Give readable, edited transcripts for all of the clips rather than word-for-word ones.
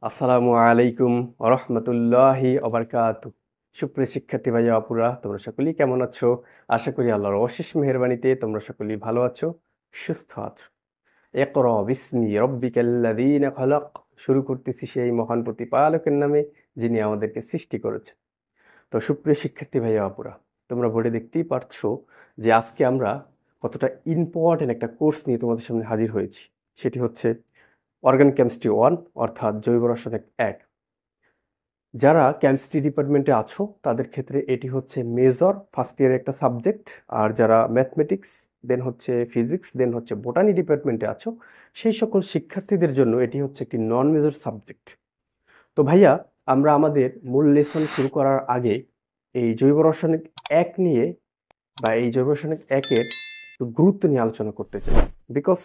আসসালামু আলাইকুম ওরহমতুল্লাহি ওবারকাতু। সুপ্রিয় শিক্ষার্থী ভাইয়া আপুরা, তোমরা সকলেই কেমন আছো? আশা করি আল্লাহর অশেষ মেহেরবানিতে তোমরা সকলেই ভালো আছো, সুস্থ আছো। ইকরা বিসমি রব্বিকাল্লাযীনা খলাক। শুরু করতেছি সেই মহান প্রতিপালকের নামে, যিনি আমাদেরকে সৃষ্টি করেছেন। তো সুপ্রিয় শিক্ষার্থী ভাইয়া আপুরা, তোমরা বোর্ডে দেখতেই পারছো যে আজকে আমরা কতটা ইম্পর্টেন্ট একটা কোর্স নিয়ে তোমাদের সামনে হাজির হয়েছি। সেটি হচ্ছে অর্গানিক কেমিস্ট্রি 1, অর্থাৎ জৈব রসায়ন 1। যারা কেমিস্ট্রি ডিপার্টমেন্টে আছো তাদের ক্ষেত্রে এটি হচ্ছে মেজর ফার্স্ট ইয়ারের একটা সাবজেক্ট। আর যারা ম্যাথমেটিক্স, দেন হচ্ছে ফিজিক্স, দেন হচ্ছে বোটানি ডিপার্টমেন্টে আছো, সেই সকল শিক্ষার্থীদের জন্য এটি হচ্ছে একটি নন মেজর সাবজেক্ট। তো ভাইয়া, আমরা আমাদের মূল লেসন শুরু করার আগে এই জৈব রাসায়নিক 1 নিয়ে বা এই জৈব রাসায়নিক 1-এর একটু গুরুত্ব নিয়ে আলোচনা করতে চাই। বিকজ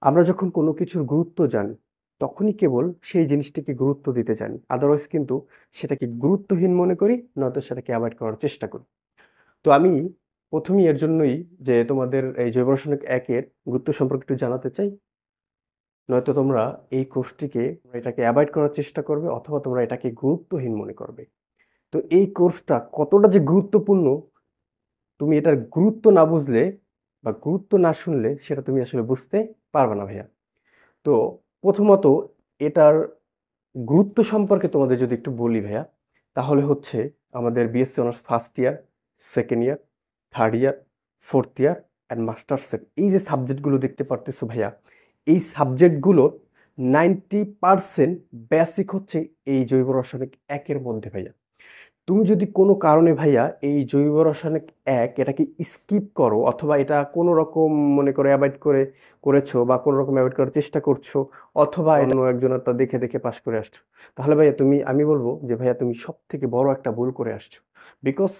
আমরা যখন কোনো কিছুর গুরুত্ব জানি তখনই কেবল সেই জিনিসটিকে গুরুত্ব দিতে জানি, আদারওয়াইজ কিন্তু সেটাকে গুরুত্বহীন মনে করি, নয়তো সেটাকে অ্যাভয়েড করার চেষ্টা করি। তো আমি প্রথমেই এর জন্যই যে তোমাদের এই জৈব রাসায়নিক 1-এর গুরুত্ব সম্পর্কে একটু জানাতে চাই, নয়তো তোমরা এই কোর্সটিকে এটাকে অ্যাভয়েড করার চেষ্টা করবে অথবা তোমরা এটাকে গুরুত্বহীন মনে করবে। তো এই কোর্সটা কতটা যে গুরুত্বপূর্ণ, তুমি এটার গুরুত্ব না বুঝলে বা গুরুত্ব না শুনলে সেটা তুমি আসলে বুঝতে পারবে না ভাইয়া। তো প্রথমত এটার গুরুত্ব সম্পর্কে তোমাদের যদি একটু বলি ভাইয়া, তাহলে হচ্ছে আমাদের BSc honours first year, second year, third year, fourth year and মাস্টার্সের এই যে সাবজেক্টগুলো দেখতে পারতেছো ভাইয়া, এই সাবজেক্টগুলোর 90% বেসিক হচ্ছে এই জৈব রাসায়নিক 1-এর মধ্যে ভাইয়া। তুমি যদি কোনো কারণে ভাইয়া এই জৈব রাসায়নিক 1 এটাকে স্কিপ করো অথবা এটা কোনো রকম মনে করে অ্যাভয়েড করেছো বা কোনো রকম অ্যাভয়েড করার চেষ্টা করছো, অথবা এটা অন্য একজনের তা দেখে দেখে পাশ করে আসছো, তাহলে ভাইয়া আমি বলবো যে ভাইয়া তুমি সব থেকে বড় একটা ভুল করে আসছো। বিকজ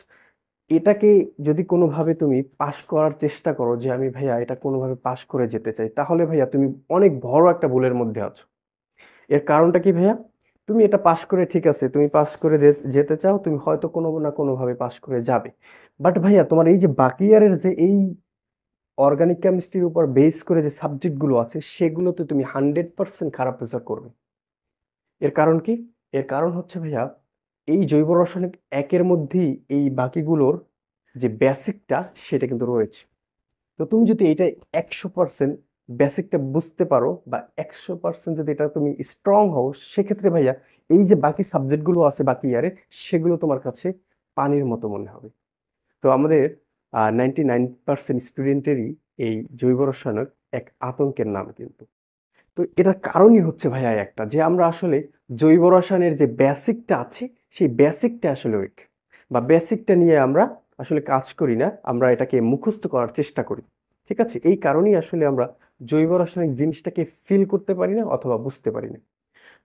এটাকে যদি কোনোভাবে তুমি পাশ করার চেষ্টা করো যে আমি ভাইয়া এটা কোনোভাবে পাশ করে যেতে চাই, তাহলে ভাইয়া তুমি অনেক বড় একটা ভুলের মধ্যে আছো। এর কারণটা কি ভাইয়া? তুমি এটা পাশ করে, ঠিক আছে, তুমি পাশ করে যেতে চাও, তুমি হয়তো কোনো না কোনোভাবে পাশ করে যাবে। বাট ভাইয়া, তোমার এই যে বাকি ইয়ারের যে এই অর্গানিক কেমিস্ট্রির উপর বেস করে যে সাবজেক্টগুলো আছে সেগুলোতে তুমি 100% খারাপ রেজাল্ট করবে। এর কারণ কি? এর কারণ হচ্ছে ভাইয়া, এই জৈব রাসায়নিক 1-এর মধ্যেই এই বাকিগুলোর যে বেসিকটা সেটা কিন্তু রয়েছে। তো তুমি যদি এটা 100% বেসিকটা বুঝতে পারো বা 100% যদি এটা তুমি স্ট্রং হও, সেক্ষেত্রে ভাইয়া এই যে বাকি সাবজেক্টগুলো আছে বাকি ইয়ারে, সেগুলো তোমার কাছে পানির মতো মনে হবে। তো আমাদের 99% স্টুডেন্টেরই এই জৈব রসায়নের এক আতঙ্কের নাম কিন্তু। তো এটার কারণই হচ্ছে ভাইয়া একটা, যে আমরা আসলে জৈব রসায়নের যে বেসিকটা আছে সেই বেসিকটা আসলে উইক, বা বেসিকটা নিয়ে আমরা আসলে কাজ করি না, আমরা এটাকে মুখস্থ করার চেষ্টা করি। ঠিক আছে, এই কারণেই আসলে আমরা জৈব রাসায়নিক জিনিসটাকে ফিল করতে পারি না অথবা বুঝতে পারি না।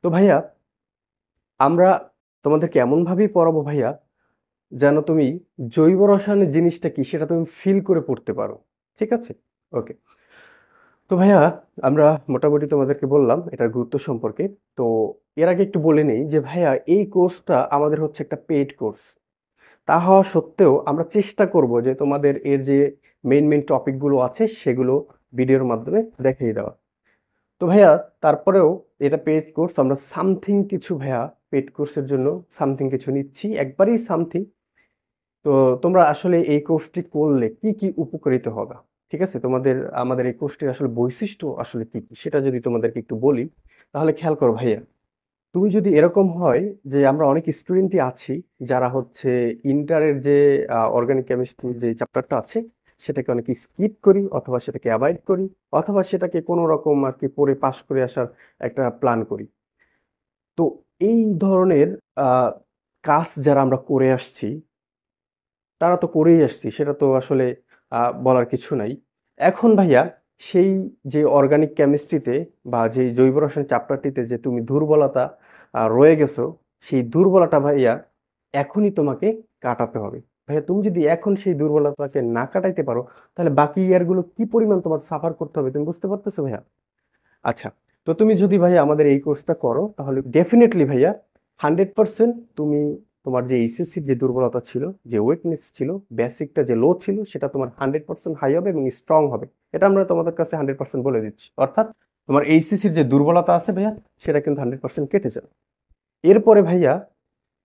তো ভাইয়া, আমরা তোমাদেরকে এমনভাবেই পড়াবো ভাইয়া যেন তুমি জৈব রসায়নের জিনিসটা কি সেটা তুমি ফিল করে পড়তে পারো। ঠিক আছে, ওকে। তো ভাইয়া, আমরা মোটামুটি তোমাদেরকে বললাম এটার গুরুত্ব সম্পর্কে। তো এর আগে একটু বলে নেই যে ভাইয়া, এই কোর্সটা আমাদের হচ্ছে একটা পেইড কোর্স। তা হওয়া সত্ত্বেও আমরা চেষ্টা করব যে তোমাদের এর যে মেইন টপিকগুলো আছে সেগুলো ভিডিওর মাধ্যমে দেখিয়ে দেওয়া। তো ভাইয়া, তারপরেও এটা পেইড কোর্স, আমরা সামথিং কিছু ভাইয়া পেইড কোর্সের জন্য সামথিং কিছু নিচ্ছি, একবারেই সামথিং। তো তোমরা আসলে এই কোর্সটি করলে কি কি উপকৃত হবে, ঠিক আছে, তোমাদের আমাদের এই কোর্সটির আসলে বৈশিষ্ট্য আসলে কি কি সেটা যদি তোমাদেরকে একটু বলি, তাহলে খেয়াল করো ভাইয়া। তুমি যদি এরকম হয় যে আমরা অনেক স্টুডেন্টই আছি যারা হচ্ছে ইন্টারের যে অর্গানিক কেমিস্ট্রি যে চ্যাপ্টারটা আছে সেটাকে অনেকে স্কিপ করি অথবা সেটাকে অ্যাভয়েড করি, অথবা সেটাকে কোনো রকম আর কি পড়ে পাশ করে আসার একটা প্ল্যান করি। তো এই ধরনের আহ, কাজ যারা আমরা করে আসছি, তারা তো করেই আসছি, সেটা তো আসলে বলার কিছু নাই। এখন ভাইয়া, সেই যে অর্গানিক কেমিস্ট্রিতে বা যে জৈব রসায়ন চ্যাপ্টারটিতে যে তুমি দুর্বলতা রয়ে গেছো, সেই দুর্বলতা ভাইয়া এখনই তোমাকে কাটাতে হবে। ভাইয়া, তুমি যদি এখন সেই দুর্বলতাকে না কাটাইতে পারো, তাহলে বাকি ইয়ারগুলো কি পরিমাণ তোমার সাফার করতে হবে তুমি বুঝতে পারতেছো ভাইয়া? আচ্ছা, তো তুমি যদি ভাইয়া আমাদের এই কোর্সটা করো, তাহলে ডেফিনেটলি ভাইয়া 100% তুমি তোমার যে এইচএসসির যে দুর্বলতা ছিল, যে উইকনেস ছিল, বেসিকটা যে লো ছিল, সেটা তোমার 100% হাই হবে এবং স্ট্রং হবে। এটা আমরা তোমাদের কাছে 100% বলে দিচ্ছি। অর্থাৎ তোমার এইচএসসির যে দুর্বলতা আছে ভাইয়া সেটা কিন্তু 100% কেটে যাবে। এরপরে ভাইয়া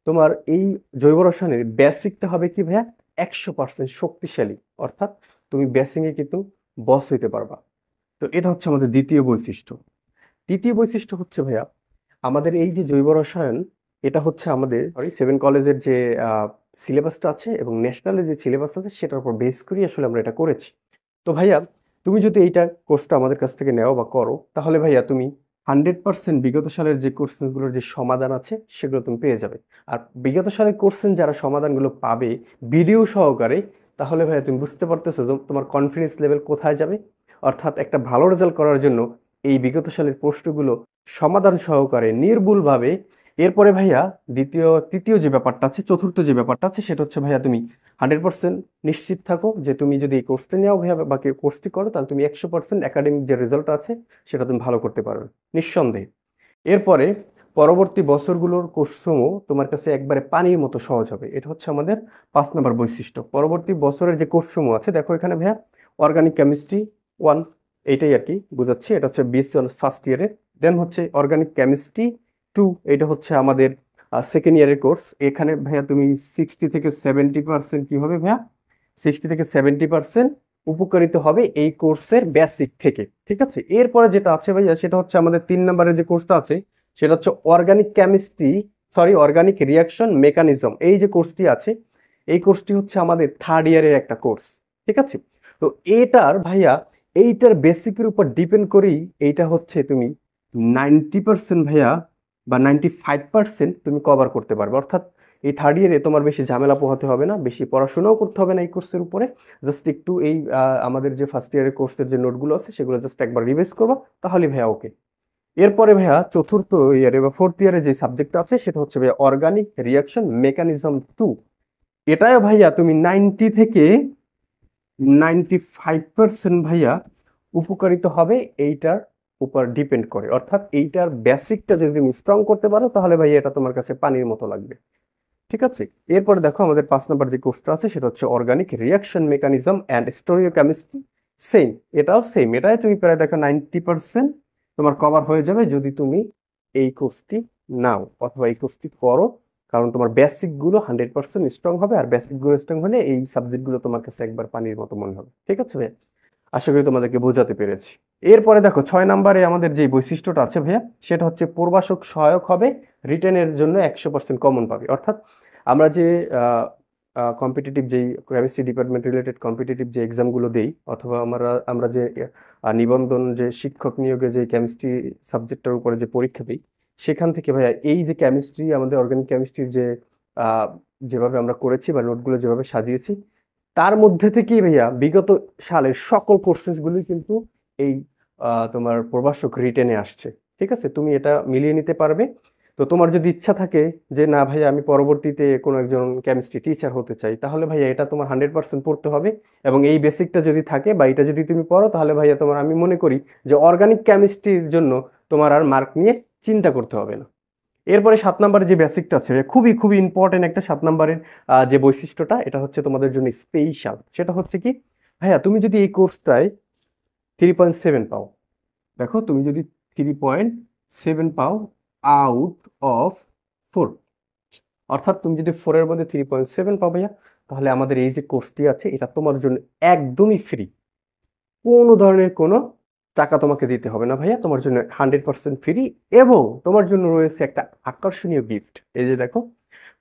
তোমার এই জৈব রসায়নের বেসিকটা হবে কি ভাইয়া 100% শক্তিশালী, অর্থাৎ তুমি বেসিংয়ে কিন্তু বস হইতে পারবা। তো এটা হচ্ছে আমাদের দ্বিতীয় বৈশিষ্ট্য। তৃতীয় বৈশিষ্ট্য হচ্ছে ভাইয়া আমাদের এই যে জৈব রসায়ন, এটা হচ্ছে আমাদের 7 কলেজের যে সিলেবাসটা আছে এবং ন্যাশনালের যে সিলেবাস আছে সেটার উপর বেস করে আসলে আমরা এটা করেছি। তো ভাইয়া তুমি যদি এইটা কোর্সটা আমাদের কাছ থেকে নেও বা করো, তাহলে ভাইয়া তুমি 100% বিগত সালের যে কোশ্চেনগুলোর যে সমাধান আছে সেগুলো তুমি পেয়ে যাবে। আর বিগত সালের কোশ্চেন যারা সমাধানগুলো পাবে ভিডিও সহকারে, তাহলে ভাইয়া তুমি বুঝতে পারতেছো যে তোমার কনফিডেন্স লেভেল কোথায় যাবে। অর্থাৎ একটা ভালো রেজাল্ট করার জন্য এই বিগত সালের প্রশ্নগুলো সমাধান সহকারে নির্ভুলভাবে। এরপরে ভাইয়া তৃতীয় যে ব্যাপারটা আছে, চতুর্থ যে ব্যাপারটা আছে সেটা হচ্ছে ভাইয়া তুমি 100% নিশ্চিত থাকো যে তুমি যদি এই কোর্সটা নেওয়া ভাইয়া বা কোর্সটি করো, তাহলে তুমি 100% একাডেমিক যে রেজাল্ট আছে সেটা তুমি ভালো করতে পারবে নিঃসন্দেহে। এরপরে পরবর্তী বছরগুলোর কোর্সসমূহ তোমার কাছে একবারে পানির মতো সহজ হবে। এটা হচ্ছে আমাদের 5 নম্বর বৈশিষ্ট্য। পরবর্তী বছরের যে কোর্সসমূহ আছে, দেখো এখানে ভাইয়া অর্গানিক কেমিস্ট্রি 1, এইটাই আর কি বুঝাচ্ছি, এটা হচ্ছে বিএসসি অনার্স ফার্স্ট ইয়ারের। দেন হচ্ছে অর্গানিক কেমিস্ট্রি 2, এটা হচ্ছে আমাদের সেকেন্ড ইয়ারের কোর্স। এখানে ভাইয়া তুমি 60 থেকে 70% কি হবে ভাইয়া, 60 থেকে 70% উপকারিত হবে এই কোর্সের বেসিক থেকে। ঠিক আছে, এরপরে যেটা আছে ভাইয়া সেটা হচ্ছে আমাদের 3 নম্বরের যে কোর্সটা আছে সেটা হচ্ছে অর্গানিক রিয়াকশন মেকানিজম। এই যে কোর্সটি আছে এই কোর্সটি হচ্ছে আমাদের থার্ড ইয়ারের একটা কোর্স। ঠিক আছে, তো এইটার বেসিকের উপর ডিপেন্ড করেই এইটা হচ্ছে তুমি 90% ভাইয়া বা 95% তুমি কভার করতে পারবে। অর্থাৎ এই থার্ড ইয়ারে তোমার বেশি ঝামেলা পোহাতে হবে না, বেশি পড়াশোনাও করতে হবে না এই কোর্সের উপরে। জাস্ট একটু এই আমাদের যে ফার্স্ট ইয়ারের কোর্সের যে নোটগুলো আছে সেগুলো জাস্ট একবার রিভাইজ করবা, তাহলে ভাইয়া ওকে। এরপরে ভাইয়া চতুর্থ ইয়ারে বা ফোর্থ ইয়ারে যে সাবজেক্টটা আছে সেটা হচ্ছে ভাইয়া অর্গানিক রিয়াকশন মেকানিজম 2। এটাও ভাইয়া তুমি 90 থেকে 95% ভাইয়া উপকারিত হবে এইটার উপর ডিপেন্ড করে। অর্থাৎ এইটার বেসিকটা যদি তুমি স্ট্রং করতে পারো তাহলে ভাইয়া এটা তোমার কাছে পানির মতো লাগবে। ঠিক আছে, এরপরে দেখো আমাদের 5 নম্বর যে কোর্সটা আছে সেটা হচ্ছে organic reaction mechanism and stereochemistry. Same, এটাও সেম, এটাই তুমি প্রায় দেখো 90% তোমার কভার হয়ে যাবে যদি তুমি এই কোর্সটি নাও অথবা এই কোর্সটি করো। কারণ তোমার বেসিকগুলো 100% স্ট্রং হবে, আর বেসিকগুলো স্ট্রং হলে এই সাবজেক্টগুলো তোমার কাছে একবার পানির মতো মনে হবে। ঠিক আছে ভাইয়া, আশা করি তোমাদেরকে বোঝাতে পেরেছি। এরপরে দেখো 6 নম্বরে আমাদের যে বৈশিষ্ট্যটা আছে ভাইয়া সেটা হচ্ছে প্রভাষক সহায়ক হবে, রিটেনের জন্য 100% কমন পাবে। অর্থাৎ আমরা যে কম্পিটিটিভ যেই কেমিস্ট্রি ডিপার্টমেন্ট রিলেটেড কম্পিটিটিভ যে এক্সামগুলো দেই, অথবা আমরা যে নিবন্ধন যে শিক্ষক নিয়োগে যে কেমিস্ট্রি সাবজেক্টটার উপরে যে পরীক্ষা দিই, সেখান থেকে ভাইয়া এই যে কেমিস্ট্রি আমাদের অর্গানিক কেমিস্ট্রির যে যেভাবে আমরা করেছি বা নোটগুলো যেভাবে সাজিয়েছি, তার মধ্যে থেকেই ভাইয়া বিগত সালের সকল কোর্সেসগুলি কিন্তু এই তোমার প্রভাষক রিটেনে আসছে। ঠিক আছে, তুমি এটা মিলিয়ে নিতে পারবে। তো তোমার যদি ইচ্ছা থাকে যে না ভাইয়া আমি পরবর্তীতে কোনো একজন কেমিস্ট্রি টিচার হতে চাই, তাহলে ভাইয়া এটা তোমার 100% পড়তে হবে। এবং এই বেসিকটা যদি থাকে বা এটা যদি তুমি পড়ো, তাহলে ভাইয়া তোমার আমি মনে করি যে অর্গানিক কেমিস্ট্রির জন্য তোমার আর মার্ক নিয়ে চিন্তা করতে হবে না। এরপরে 7 নম্বরের যে বেসিকটা আছে খুবই খুবই ইম্পর্টেন্ট একটা 7 নম্বরের যে বৈশিষ্ট্যটা, এটা হচ্ছে তোমাদের জন্য স্পেশাল। সেটা হচ্ছে কি ভাইয়া, তুমি যদি এই কোর্সটায় 3.7 পাও, দেখো তুমি যদি 3.7 পাও আউট অফ 4, অর্থাৎ তুমি যদি 4-এর মধ্যে 3.7 পাও ভাইয়া, তাহলে আমাদের এই যে কোর্সটি আছে এটা তোমার জন্য একদমই ফ্রি। কোনো ধরনের কোনো টাকা তোমাকে দিতে হবে না ভাইয়া, তোমার জন্য 100% ফ্রি। এবং তোমার জন্য রয়েছে একটা আকর্ষণীয় গিফট। এই যে দেখো,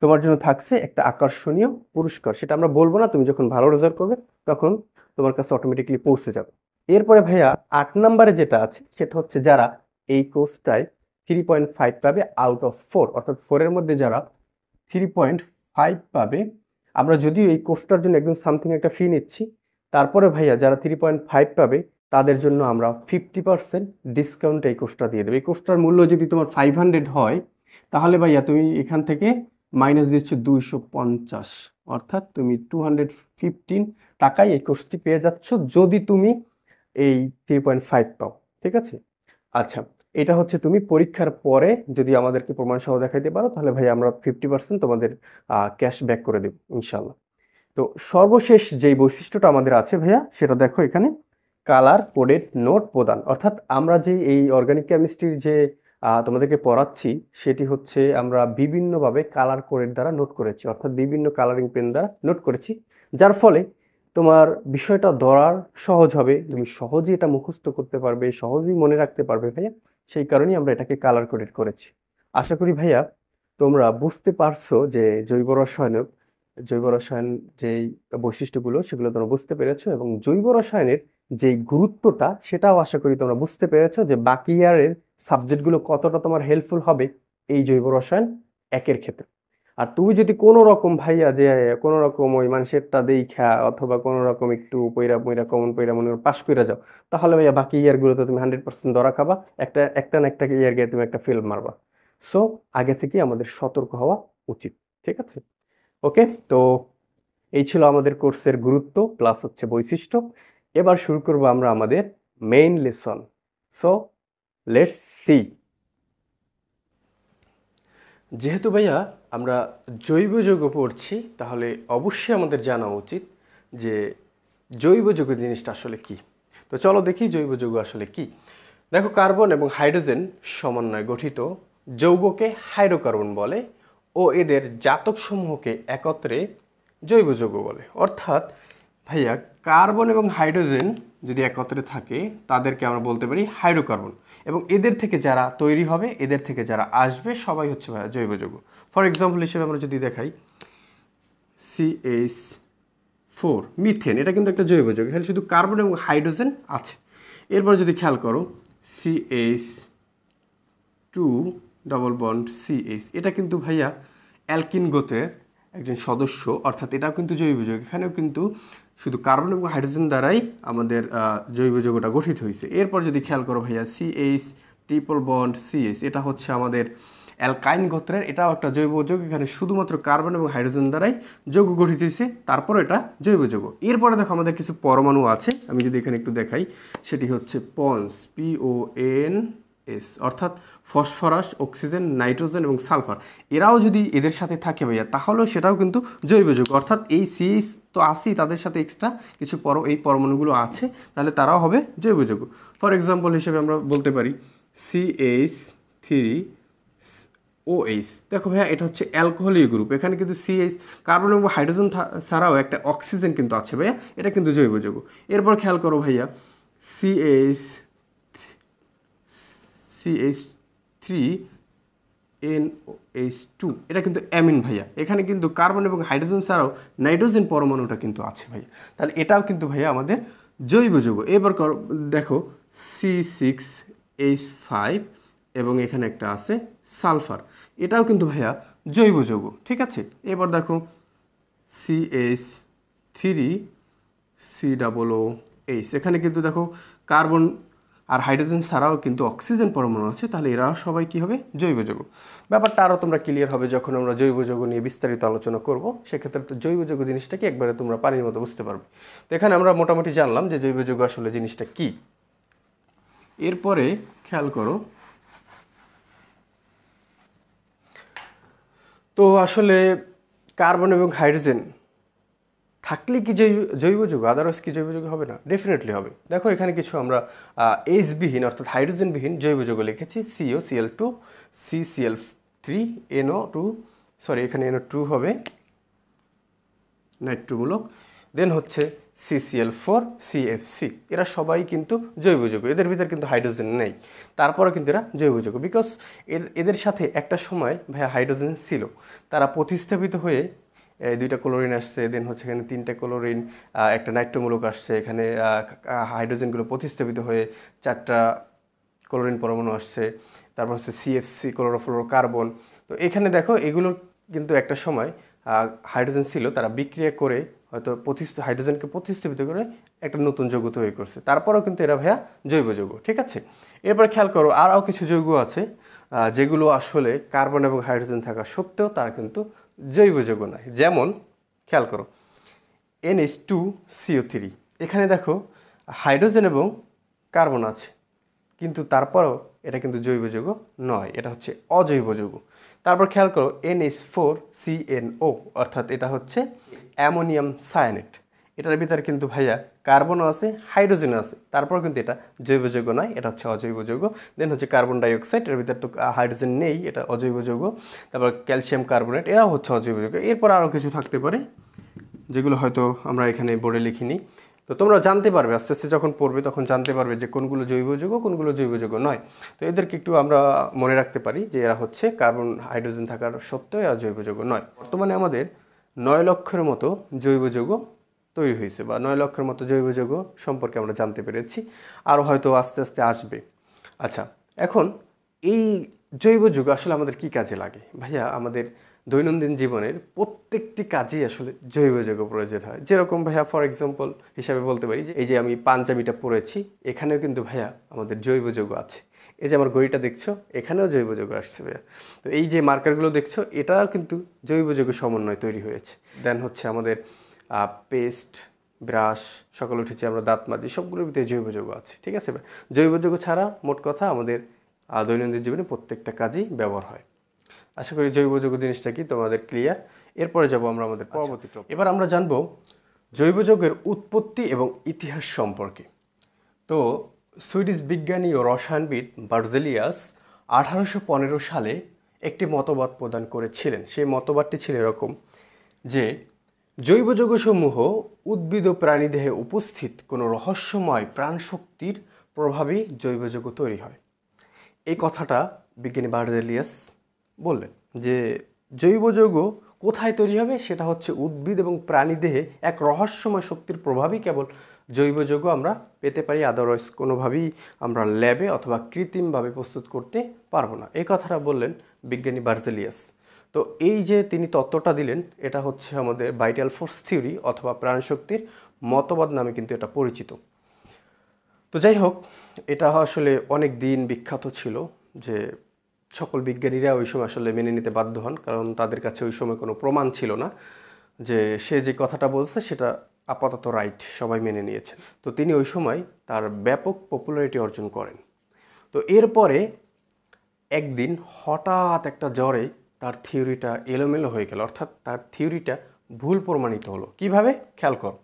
তোমার জন্য থাকছে একটা আকর্ষণীয় পুরস্কার। সেটা আমরা বলবো না, তুমি যখন ভালো রেজাল্ট করবে তখন তোমার কাছে অটোমেটিকলি পৌঁছে যাবে। এরপরে ভাইয়া 8 নম্বরে যেটা আছে সেটা হচ্ছে যারা এই কোর্সটায় 3.5 পাবে আউট অফ 4, অর্থাৎ 4-এর মধ্যে যারা 3.5 পাবে, আমরা যদিও এই কোর্সটার জন্য একদম সামথিং একটা ফি নিচ্ছি, তারপরে ভাইয়া যারা 3.5 পাবে তাদের জন্য আমরা 50% ডিসকাউন্ট এই কোর্সটা দিয়ে দেবো। এই কোর্সটার মূল্য যদি তোমার 500 হয়, তাহলে ভাইয়া তুমি এখান থেকে মাইনাস দিচ্ছ 250, অর্থাৎ তুমি 215 টাকায় এই কোর্সটি পেয়ে যাচ্ছ যদি তুমি এই 3.5 পাও। ঠিক আছে, আচ্ছা, এটা হচ্ছে তুমি পরীক্ষার পরে যদি আমাদেরকে প্রমাণ সহ দেখাইতে পারো, তাহলে ভাই আমরা 50% তোমাদের ক্যাশ ব্যাক করে দেব ইনশাল্লাহ। তো সর্বশেষ যেই বৈশিষ্ট্যটা আমাদের আছে ভাইয়া সেটা দেখো এখানে, কালার কোডেড নোট প্রদান, অর্থাৎ আমরা যে এই অর্গানিক কেমিস্ট্রির যে তোমাদেরকে পড়াচ্ছি সেটি হচ্ছে আমরা বিভিন্নভাবে কালার কোডের দ্বারা নোট করেছি, অর্থাৎ বিভিন্ন কালারিং পেন দ্বারা নোট করেছি, যার ফলে তোমার বিষয়টা ধরার সহজ হবে, তুমি সহজেই এটা মুখস্থ করতে পারবে, সহজেই মনে রাখতে পারবে ভাইয়া। সেই কারণেই আমরা এটাকে কালার কোডেড করেছি। আশা করি ভাইয়া তোমরা বুঝতে পারছো যে জৈব রসায়ন যেই বৈশিষ্ট্যগুলো সেগুলো তোমরা বুঝতে পেরেছো, এবং জৈব রসায়নের যে গুরুত্বটা সেটাও আশা করি তোমরা বুঝতে পেরেছো, যে বাকি ইয়ারের সাবজেক্টগুলো কতটা তোমার হেল্পফুল হবে এই জৈব রসায়ন একের ক্ষেত্রে। আর তুমি যদি কোনো রকম ভাইয়া যে কোনো রকম ওই মানুষেরটা দেখা অথবা কোনো রকম একটু পইরা পইরা কমন পইরা মনে পাস করে যাও, তাহলে ভাইয়া বাকি ইয়ারগুলোতে তুমি 100% ধরা খাবা, একটা না একটা ইয়ার গিয়ে তুমি একটা ফেল মারবা। সো আগে থেকে আমাদের সতর্ক হওয়া উচিত। ঠিক আছে, ওকে। তো এই ছিল আমাদের কোর্সের গুরুত্ব প্লাস হচ্ছে বৈশিষ্ট্য। এবার শুরু করব আমরা আমাদের main lesson. So let's see. যেহেতু ভাইয়া আমরা জৈব যৌগ পড়ছি, তাহলে অবশ্যই আমাদের জানা উচিত যে জৈব যৌগ জিনিসটা আসলে কি। তো চলো দেখি জৈব যৌগ আসলে কি। দেখো, কার্বন এবং হাইড্রোজেন সমন্বয়ে গঠিত যৌগকে হাইড্রোকার্বন বলে ও এদের জাতকসমূহকে একত্রে জৈব যৌগ বলে। অর্থাৎ ভাইয়া কার্বন এবং হাইড্রোজেন যদি একত্রে থাকে তাদেরকে আমরা বলতে পারি হাইড্রোকার্বন, এবং এদের থেকে যারা তৈরি হবে, এদের থেকে যারা আসবে সবাই হচ্ছে ভাইয়া জৈব যৌগ। ফর এক্সাম্পল হিসেবে আমরা যদি দেখাই CH4 মিথেন, এটা কিন্তু একটা জৈব যৌগ, এখানে শুধু কার্বন এবং হাইড্রোজেন আছে। এরপর যদি খেয়াল করো CH2 ডবল বন্ড CH, এটা কিন্তু ভাইয়া অ্যালকিন গোত্রের একজন সদস্য, অর্থাৎ এটাও কিন্তু জৈব যৌগ। এখানেও কিন্তু শুধু কার্বন এবং হাইড্রোজেন দ্বারাই আমাদের জৈব যৌগটা গঠিত হয়েছে। এরপর যদি খেয়াল করো ভাইয়া CH ট্রিপল বন্ড CH, এটা হচ্ছে আমাদের অ্যালকাইন গোত্রের, এটাও একটা জৈব যৌগ। এখানে শুধুমাত্র কার্বন এবং হাইড্রোজেন দ্বারাই যৌগ গঠিত হয়েছে, তারপর এটা জৈব যৌগ। এরপরে দেখো আমাদের কিছু পরমাণু আছে, আমি যদি এখানে একটু দেখাই, সেটি হচ্ছে পন্স PONS, অর্থাৎ ফসফরাস, অক্সিজেন, নাইট্রোজেন এবং সালফার। এরাও যদি এদের সাথে থাকে ভাইয়া তাহলেও সেটাও কিন্তু জৈব যৌগ। অর্থাৎ এই CH তো আসেই, তাদের সাথে এক্সট্রা কিছু এই পরমাণুগুলো আছে, তাহলে তারাও হবে জৈব যৌগ। ফর এক্সাম্পল হিসেবে আমরা বলতে পারি CH3OH। দেখো ভাইয়া এটা হচ্ছে অ্যালকোহলীয় গ্রুপ, এখানে কিন্তু CH কার্বন এবং হাইড্রোজেন ছাড়াও একটা অক্সিজেন কিন্তু আছে ভাইয়া, এটা কিন্তু জৈব যৌগ। এরপর খেয়াল করো ভাইয়া CH3NOH2, এটা কিন্তু অ্যামিন ভাইয়া, এখানে কিন্তু কার্বন এবং হাইড্রোজেন ছাড়াও নাইট্রোজেন পরমাণুটা কিন্তু আছে ভাইয়া, তাহলে এটাও কিন্তু ভাইয়া আমাদের জৈব যৌগ। এবার দেখো C6H5, এবং এখানে একটা আছে সালফার, এটাও কিন্তু ভাইয়া জৈব যৌগ। ঠিক আছে, এবার দেখো CH3COOH, এখানে কিন্তু দেখো কার্বন আর হাইড্রোজেন ছাড়াও কিন্তু অক্সিজেন পরমাণু আছে, তাহলে এরাও সবাই কি হবে জৈব যৌগ। ব্যাপারটা আরও তোমরা ক্লিয়ার হবে যখন আমরা জৈব যৌগ নিয়ে বিস্তারিত আলোচনা করব, সেক্ষেত্রে তো জৈব যৌগ জিনিসটাকে একবারে তোমরা পানির মতো বুঝতে পারবে। তো এখানে আমরা মোটামুটি জানলাম যে জৈব যৌগ আসলে জিনিসটা কি। এরপরে খেয়াল করো, তো আসলে কার্বন এবং হাইড্রোজেন থাকলে কি জৈব যৌগ, আদারওয়াইজ কি জৈব যৌগ হবে না? ডেফিনেটলি হবে। দেখো এখানে কিছু আমরা এইচবিহীন অর্থাৎ হাইড্রোজেনবিহীন জৈব যৌগ লিখেছি, COCl2 CCl3NO2, সরি এখানে NO2 হবে নাইট্রোমূলক, দেন হচ্ছে CCl4 CFC, এরা সবাই কিন্তু জৈব যৌগ, এদের ভিতরে কিন্তু হাইড্রোজেন নেই, তারপরে কিন্তু এরা জৈব যৌগ। বিকজ এদের সাথে একটা সময় ভাইয়া হাইড্রোজেন ছিল, তারা প্রতিস্থাপিত হয়ে দুইটা ক্লোরিন আসছে, দেন হচ্ছে এখানে তিনটা ক্লোরিন, একটা নাইট্রোমূলক আসছে, এখানে হাইড্রোজেনগুলো প্রতিস্থাপিত হয়ে চারটা ক্লোরিন পরমাণু আসছে, তারপর হচ্ছে CFC ক্লোরোফ্লোরোকার্বন। তো এখানে দেখো এগুলো কিন্তু একটা সময় হাইড্রোজেন ছিল, তারা বিক্রিয়া করে হয়তো হাইড্রোজেনকে প্রতিস্থাপিত করে একটা নতুন যৌগ তৈরি করছে, তারপরেও কিন্তু এরা ভাইয়া জৈব যৌগ। ঠিক আছে, এরপর খেয়াল করো আরও কিছু যৌগ আছে যেগুলো আসলে কার্বন এবং হাইড্রোজেন থাকা সত্ত্বেও তারা কিন্তু জৈব যৌগ নয়। যেমন খেয়াল করো NH2CO3, এখানে দেখো হাইড্রোজেন এবং কার্বন আছে, কিন্তু তারপরেও এটা কিন্তু জৈব যৌগ নয়, এটা হচ্ছে অজৈব যৌগ। তারপর খেয়াল করো NH4CNO, অর্থাৎ এটা হচ্ছে অ্যামোনিয়াম সায়ানেট, এটার ভিতরে কিন্তু ভাইয়া কার্বনও আছে, হাইড্রোজেনও আছে, তারপর কিন্তু এটা জৈব যৌগ নয়, এটা হচ্ছে অজৈব যৌগ। দেন হচ্ছে কার্বন ডাইঅক্সাইড, এর ভিতরে তো হাইড্রোজেন নেই, এটা অজৈব যৌগ। তারপর ক্যালসিয়াম কার্বনেট, এরাও হচ্ছে অজৈব যৌগ। এরপর আরও কিছু থাকতে পারে যেগুলো হয়তো আমরা এখানে বোর্ডে লিখিনি। তো তোমরা জানতে পারবে আস্তে আস্তে যখন পড়বে তখন জানতে পারবে যে কোনগুলো জৈব যৌগ কোনগুলো জৈব যৌগ নয়। তো এদেরকে একটু আমরা মনে রাখতে পারি যে এরা হচ্ছে কার্বন হাইড্রোজেন থাকার সত্ত্বেও এরা জৈব যৌগ নয়। বর্তমানে আমাদের 9 লক্ষের মতো জৈব যৌগ তৈরি হয়েছে, বা 9 লক্ষের মতো জৈব যৌগ সম্পর্কে আমরা জানতে পেরেছি, আরও হয়তো আস্তে আস্তে আসবে। আচ্ছা, এখন এই জৈব যৌগ আসলে আমাদের কি কাজে লাগে ভাইয়া? আমাদের দৈনন্দিন জীবনের প্রত্যেকটি কাজেই আসলে জৈব যৌগ প্রয়োজন হয়। যেরকম ভাইয়া ফর এক্সাম্পল হিসাবে বলতে পারি যে এই যে আমি পাঞ্জাবিটা পরেছি, এখানেও কিন্তু ভাইয়া আমাদের জৈব যৌগ আছে। এই যে আমার ঘড়িটা দেখছো, এখানেও জৈব যৌগ আসছে ভাইয়া। তো এই যে মার্কারগুলো দেখছো, এটাও কিন্তু জৈব যৌগ সমন্বয় তৈরি হয়েছে। দেন হচ্ছে আমাদের পেস্ট, ব্রাশ, সকালে উঠেছি আমরা দাঁত মাজি, সবগুলোর ভিতরে জৈব যৌগ আছে। ঠিক আছে ভাই? জৈব যৌগ ছাড়া মোট কথা আমাদের দৈনন্দিন জীবনে প্রত্যেকটা কাজেই ব্যবহার হয়। আশা করি জৈব যৌগ জিনিসটা কি তোমাদের ক্লিয়ার। এরপরে যাব আমরা আমাদের পরবর্তী টপিক। এবার আমরা জানবো জৈব যৌগের উৎপত্তি এবং ইতিহাস সম্পর্কে। তো সুইডিশ বিজ্ঞানী ও রসায়নবিদ বার্জেলিয়াস 1815 সালে একটি মতবাদ প্রদান করেছিলেন। সেই মতবাদটি ছিল এরকম যে জৈব যৌগসমূহ উদ্ভিদ ও প্রাণীদেহে উপস্থিত কোনো রহস্যময় প্রাণশক্তির প্রভাবেই জৈব যৌগ তৈরি হয়। এই কথাটা বিজ্ঞানী বার্জেলিয়াস বললেন যে জৈব যৌগ কোথায় তৈরি হবে, সেটা হচ্ছে উদ্ভিদ এবং প্রাণীদেহে এক রহস্যময় শক্তির প্রভাবই কেবল জৈব যৌগ আমরা পেতে পারি, আদারওয়াইজ কোনোভাবেই আমরা ল্যাবে অথবা কৃত্রিমভাবে প্রস্তুত করতে পারবো না। এই কথাটা বললেন বিজ্ঞানী বার্জেলিয়াস। তো এই যে তিনি তত্ত্বটা দিলেন, এটা হচ্ছে আমাদের ভাইটাল ফোর্স থিওরি অথবা প্রাণশক্তির মতবাদ নামে কিন্তু এটা পরিচিত। তো যাই হোক, এটা আসলে অনেক দিন বিখ্যাত ছিল যে সকল বিজ্ঞানীরা ওই সময় আসলে মেনে নিতে বাধ্য হন, কারণ তাদের কাছে ওই সময় কোনো প্রমাণ ছিল না যে সে যে কথাটা বলছে সেটা আপাতত রাইট, সবাই মেনে নিয়েছেন। তো তিনি ওই সময় তার ব্যাপক পপুলারিটি অর্জন করেন। তো এরপরে একদিন হঠাৎ একটা জ্বরে তার থিওরিটা এলোমেলো হয়ে গেল, অর্থাৎ তার থিওরিটা ভুল প্রমাণিত হলো। কিভাবে? খেয়াল কর।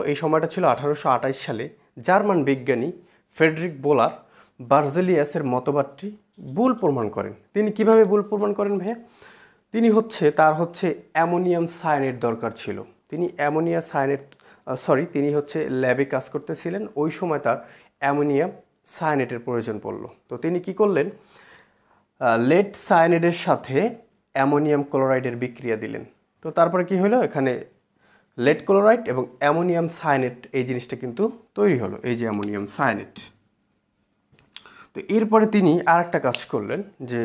এই সময়টা ছিল 1828 সালে জার্মান বিজ্ঞানী ফ্রেডরিক বোলার বার্জেলিয়াসের মতবাদটি ভুল প্রমাণ করেন। তিনি কিভাবে ভুল প্রমাণ করেন ভাইয়া? তার অ্যামোনিয়াম সায়ানেট দরকার ছিল। তিনি ল্যাবে কাজ করতেছিলেন, ওই সময় তার অ্যামোনিয়াম সায়ানেটের প্রয়োজন পড়ল। তো তিনি কি করলেন? লেড সায়ানেটের সাথে অ্যামোনিয়াম ক্লোরাইডের বিক্রিয়া দিলেন। তো তারপরে কি হলো? এখানে লেড ক্লোরাইড এবং অ্যামোনিয়াম সায়ানেট এই জিনিসটা কিন্তু তৈরি হলো, এই যে অ্যামোনিয়াম সায়ানেট। তো এরপরে তিনি আর একটা কাজ করলেন যে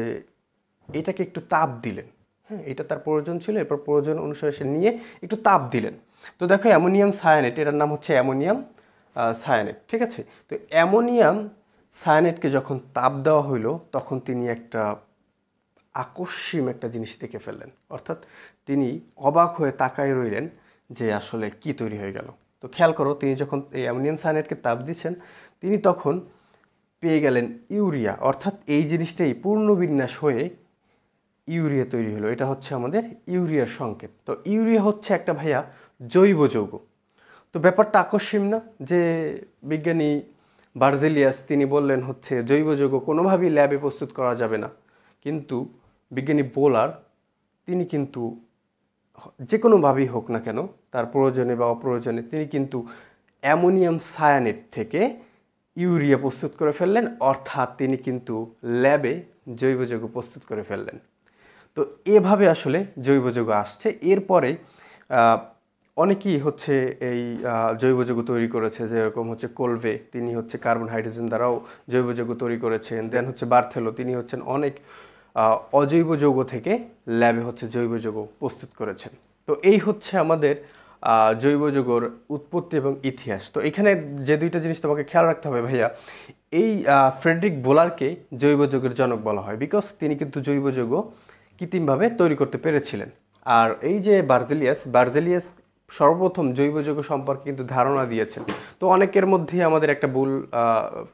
এটাকে একটু তাপ দিলেন। হ্যাঁ, এটা তার প্রয়োজন ছিল, এরপর প্রয়োজন অনুসারে সে নিয়ে একটু তাপ দিলেন। তো দেখো অ্যামোনিয়াম সায়ানেট, এটার নাম হচ্ছে অ্যামোনিয়াম সায়ানেট। ঠিক আছে? তো অ্যামোনিয়াম সায়ানেটকে যখন তাপ দেওয়া হইলো, তখন তিনি একটা আকস্মিক একটা জিনিস দেখে ফেললেন, অর্থাৎ তিনি অবাক হয়ে তাকায় রইলেন যে আসলে কি তৈরি হয়ে গেল। তো খেয়াল করো, তিনি যখন এই অ্যামোনিয়াম সায়ানেটকে তাপ দিচ্ছেন, তিনি তখন পেয়ে গেলেন ইউরিয়া, অর্থাৎ এই জিনিসটাই পূর্ণবিন্যাস হয়ে ইউরিয়া তৈরি হলো। এটা হচ্ছে আমাদের ইউরিয়ার সংকেত। তো ইউরিয়া হচ্ছে একটা ভাইয়া জৈব যৌগ। তো ব্যাপারটা আকস্মিক না যে বিজ্ঞানী বার্জেলিয়াস তিনি বললেন জৈব যৌগ কোনোভাবেই ল্যাবে প্রস্তুত করা যাবে না, কিন্তু বিজ্ঞানী বোলার তিনি কিন্তু যে কোনোভাবেই হোক না কেন, তার প্রয়োজনে বা অপ্রয়োজনে তিনি কিন্তু অ্যামোনিয়াম সায়ানেট থেকে ইউরিয়া প্রস্তুত করে ফেললেন, অর্থাৎ তিনি কিন্তু ল্যাবে জৈব যৌগ প্রস্তুত করে ফেললেন। তো এভাবে আসলে জৈব যৌগ আসছে। এরপরে অনেকেই এই জৈব যৌগ তৈরি করেছে, যেরকম কোলভে, তিনি কার্বন হাইড্রোজেন দ্বারাও জৈব যৌগ তৈরি করেছেন। দেন বার্থেলো, তিনি অনেক অজৈব যৌগ থেকে ল্যাবে জৈব যৌগ প্রস্তুত করেছেন। তো এই আমাদের জৈব যৌগর উৎপত্তি এবং ইতিহাস। তো এখানে যে দুইটা জিনিস তোমাকে খেয়াল রাখতে হবে ভাইয়া, এই ফ্রেডরিক বোলারকে জৈব যৌগের জনক বলা হয়, বিকজ তিনি কিন্তু জৈব যৌগ কৃত্রিমভাবে তৈরি করতে পেরেছিলেন। আর এই যে বার্জেলিয়াস সর্বপ্রথম জৈব যৌগ সম্পর্কে কিন্তু ধারণা দিয়েছেন। তো অনেকের মধ্যেই আমাদের একটা ভুল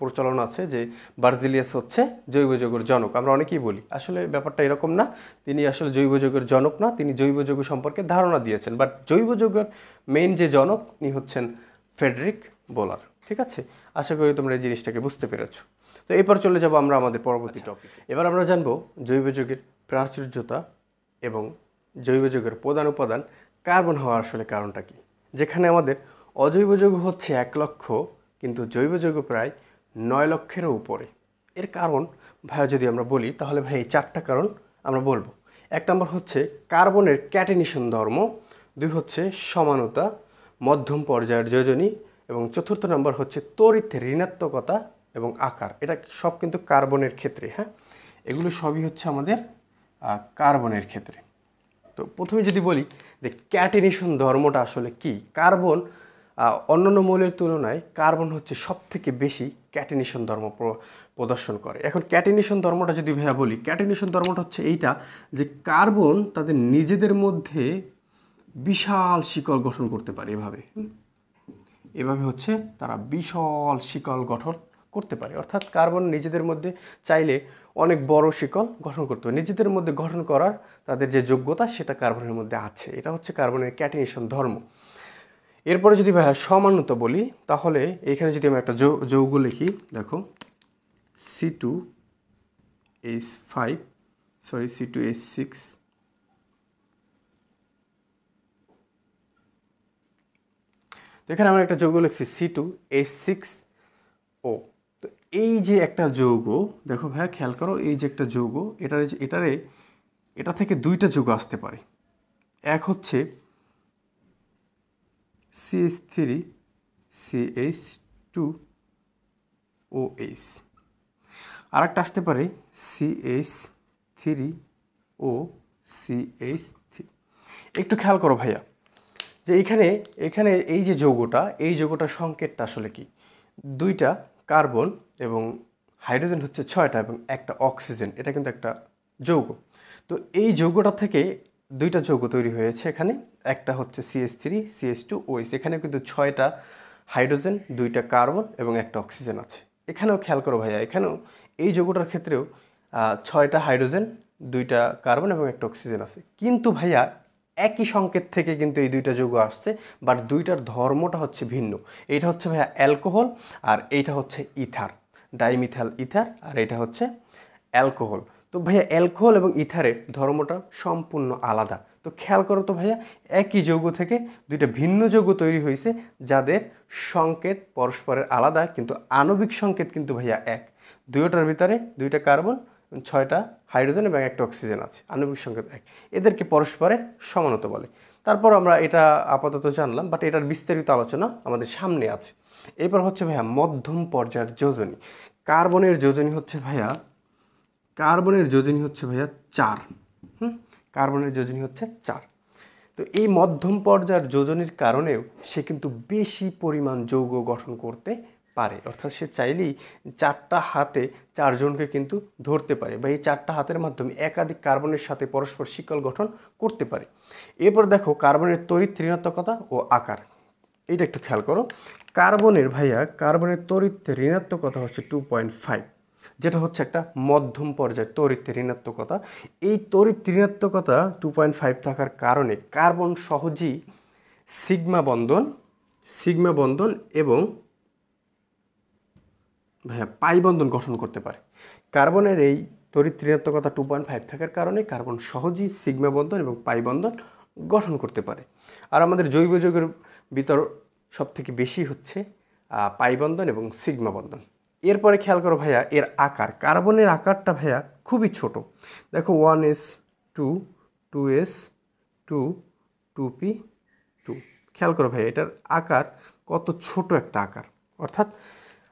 প্রচলন আছে যে বার্জিলিয়াস হচ্ছে জৈব যৌগের জনক। আমরা অনেকেই বলি, আসলে ব্যাপারটা এরকম না। তিনি আসলে জৈব যৌগের জনক না, তিনি জৈব যৌগ সম্পর্কে ধারণা দিয়েছেন। বাট জৈব যৌগের মেইন যে জনক তিনি হচ্ছেন ফ্রেডরিক বোলার। ঠিক আছে, আশা করি তোমরা এই জিনিসটাকে বুঝতে পেরেছো। তো এরপর চলে যাব আমরা আমাদের পরবর্তী টপিক। এবার আমরা জানবো জৈব যৌগের প্রাচুর্যতা এবং জৈব যৌগের প্রধান উপাদান কার্বন হওয়ার আসলে কারণটা কি। যেখানে আমাদের অজৈব যৌগ হচ্ছে 1 লক্ষ, কিন্তু জৈব যৌগ প্রায় 9 লক্ষেরও উপরে। এর কারণ ভাইয়া যদি আমরা বলি তাহলে ভাই এই 4টা কারণ আমরা বলবো। 1 নম্বর হচ্ছে কার্বনের ক্যাটেনিশন ধর্ম, 2 হচ্ছে সমানতা, মধ্যম পর্যায়ের যোজনী, এবং 4র্থ নম্বর হচ্ছে তড়িৎ ঋণাত্মকতা এবং আকার। এটা সব কিন্তু কার্বনের ক্ষেত্রে। হ্যাঁ, এগুলো সবই হচ্ছে আমাদের কার্বনের ক্ষেত্রে। তো প্রথমে যদি বলি যে ক্যাটেনিশন ধর্মটা আসলে কি। কার্বন অন্যান্য মৌলের তুলনায় কার্বন হচ্ছে সবথেকে বেশি ক্যাটেনিশন ধর্ম প্রদর্শন করে। এখন ক্যাটেনিশন ধর্মটা যদি ভাইয়া বলি, ক্যাটেনিশন ধর্মটা হচ্ছে এইটা যে কার্বন তাদের নিজেদের মধ্যে বিশাল শিকল গঠন করতে পারে। এভাবে হচ্ছে তারা বিশাল শিকল গঠন করতে পারে। অর্থাৎ কার্বন নিজেদের মধ্যে চাইলে অনেক বড় শিকল গঠন করতে পারে। নিজেদের মধ্যে গঠন করার তাদের যে যোগ্যতা সেটা কার্বনের মধ্যে আছে। এটা হচ্ছে কার্বনের ক্যাটেনিশন ধর্ম। এরপরে যদি ভাইয়া সমানতা বলি তাহলে এখানে যদি আমি একটা যৌগ লিখি, দেখো C2H5 C2H6, তো এখানে আমরা একটা যৌগ লিখছি C2H6O। তো এই যে একটা যৌগ, দেখো ভাইয়া খেয়াল করো, এই যে একটা যৌগ, এটা থেকে 2টা যৌগ আসতে পারে। এক হচ্ছে CH3CH2OH, আর একটা আসতে পারে CH3OCH3। একটু খেয়াল করো ভাইয়া যে এখানে এই যে যৌগটা, এই যৌগটার সংকেতটা আসলে কি। 2টা কার্বন এবং হাইড্রোজেন হচ্ছে 6টা এবং একটা অক্সিজেন, এটা কিন্তু একটা যৌগ। তো এই যৌগটা থেকে 2টা যৌগ তৈরি হয়েছে। এখানে একটা হচ্ছে CH3CH2OH, এখানে কিন্তু 6টা হাইড্রোজেন, 2টা কার্বন এবং একটা অক্সিজেন আছে। এখানেও খেয়াল করো ভাইয়া, এখানেও এই যৌগটার ক্ষেত্রেও 6টা হাইড্রোজেন, 2টা কার্বন এবং একটা অক্সিজেন আছে। কিন্তু ভাইয়া একই সংকেত থেকে কিন্তু এই 2টা যৌগ আসছে, বাট 2টার ধর্মটা হচ্ছে ভিন্ন। এইটা হচ্ছে ভাইয়া অ্যালকোহল আর এইটা হচ্ছে ইথার, ডাইমিথাইল ইথার, আর এটা হচ্ছে অ্যালকোহল। তো ভাইয়া অ্যালকোহল এবং ইথারের ধর্মটা সম্পূর্ণ আলাদা। তো খেয়াল করো তো ভাইয়া, একই যৌগ থেকে 2টা ভিন্ন যৌগ তৈরি হয়েছে যাদের সংকেত পরস্পরের আলাদা, কিন্তু আণবিক সংকেত কিন্তু ভাইয়া এক। 2টার ভিতরে 2টা কার্বন, 6টা হাইড্রোজেন এবং একটা অক্সিজেন আছে, আণবিক সংকেত এক। এদেরকে পরস্পরের সমানতা বলে। তারপর আমরা এটা আপাতত জানলাম, বাট এটার বিস্তারিত আলোচনা আমাদের সামনে আছে। এরপর হচ্ছে ভাইয়া মধ্যম পর্যায়ের যোজনী। কার্বনের যোজনী হচ্ছে ভাইয়া 4। কার্বনের যোজনী হচ্ছে 4। তো এই মধ্যম পর্যায়ের যোজনীর কারণেও সে কিন্তু বেশি পরিমাণ যৌগ গঠন করতে পারে। অর্থাৎ সে চাইলেই 4টা হাতে 4 জনকে কিন্তু ধরতে পারে, বা এই 4টা হাতের মাধ্যমে একাধিক কার্বনের সাথে পরস্পর শিকল গঠন করতে পারে। এরপর দেখো কার্বনের তড়িৎ ঋণাত্মকতা ও আকার, এইটা একটু খেয়াল করো। কার্বনের তড়িৎ ঋণাত্মকতা হচ্ছে 2.5, যেটা হচ্ছে একটা মধ্যম পর্যায়ের তড়িৎ ঋণাত্মকতা। এই তড়িৎ ঋণাত্মকতা 2.5 থাকার কারণে কার্বন সহজেই সিগমা বন্ধন এবং পাই বন্ধন গঠন করতে পারে। কার্বনের এই তড়িৎ ঋণাত্মকতা 2.5 থাকার কারণে কার্বন সহজেই সিগমা বন্ধন এবং পাই বন্ধন গঠন করতে পারে। আর আমাদের জৈব যৌগের ভিতর সবথেকে বেশি হচ্ছে পাই বন্ধন এবং সিগমা বন্ধন। এরপরে খেয়াল করো ভাইয়া এর আকার। কার্বনের আকারটা ভাইয়া খুবই ছোট। দেখো 1s2 2s2 2p2। খেয়াল করো ভাইয়া এটার আকার কত ছোট একটা আকার। অর্থাৎ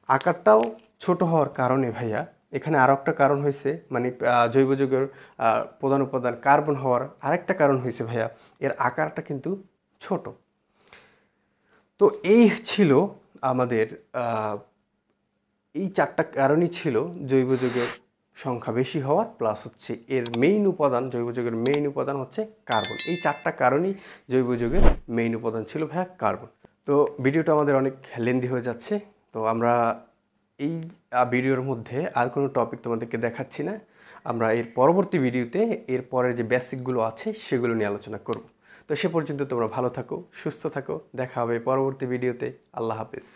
আকারটাও ছোট হওয়ার কারণে ভাইয়া এখানে আরও একটা কারণ হয়েছে, মানে জৈব যৌগের প্রধান উপাদান কার্বন হওয়ার আরেকটা কারণ হয়েছে ভাইয়া এর আকারটা কিন্তু ছোট। তো এই ছিল আমাদের এই 4টা কারণই ছিল জৈব যৌগের সংখ্যা বেশি হওয়ার, প্লাস হচ্ছে এর মেইন উপাদান, জৈব যৌগের মেইন উপাদান হচ্ছে কার্বন। এই 4টা কারণেই জৈব যৌগের মেইন উপাদান ছিল ভাইয়া কার্বন। তো ভিডিওটা আমাদের অনেক লেন্দি হয়ে যাচ্ছে, তো আমরা এই ভিডিওর মধ্যে আর কোনো টপিক তোমাদেরকে দেখাচ্ছি না। আমরা এর পরবর্তী ভিডিওতে এর পরের যে বেসিকগুলো আছে সেগুলো নিয়ে আলোচনা করব। তো সে পর্যন্ত তোমরা ভালো থাকো, সুস্থ থাকো, দেখা হবে পরবর্তী ভিডিওতে। আল্লাহ হাফেজ।